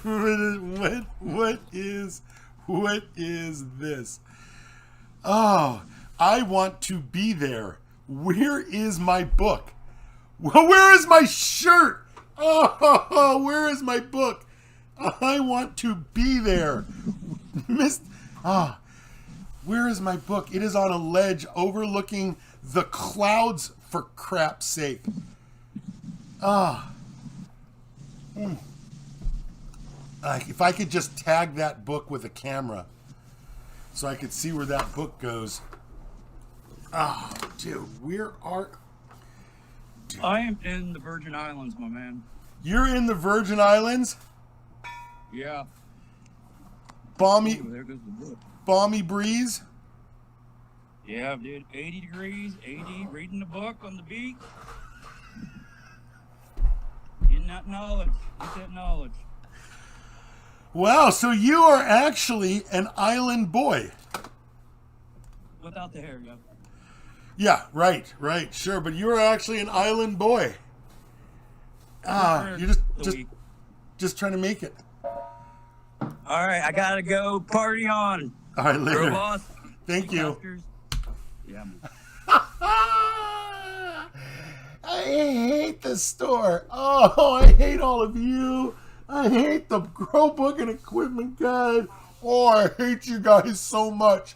What is this? Oh, I want to be there. Where is my book? Well, where is my shirt? Oh, where is my book? I want to be there. Missed. Ah, where is my book? It is on a ledge overlooking the clouds, for crap's sake. Ah. If I could just tag that book with a camera so I could see where that book goes. Oh, dude, where are... Dude. I am in the Virgin Islands, my man. You're in the Virgin Islands? Yeah. Balmy, Ooh, there goes the book. balmy breeze? Yeah, dude. 80 degrees, 80, reading the book on the beach. Getting that knowledge. Get that knowledge. Wow, so you are actually an island boy. Without the hair, yeah. Yeah, right, sure, but you're actually an island boy. You're just trying to make it. All right, I gotta go party on. All right, later. Bro, boss. Thank you. Oscars. Yeah. I hate the store. Oh, I hate all of you. I hate the Grow Book and Equipment Guide. Oh, I hate you guys so much.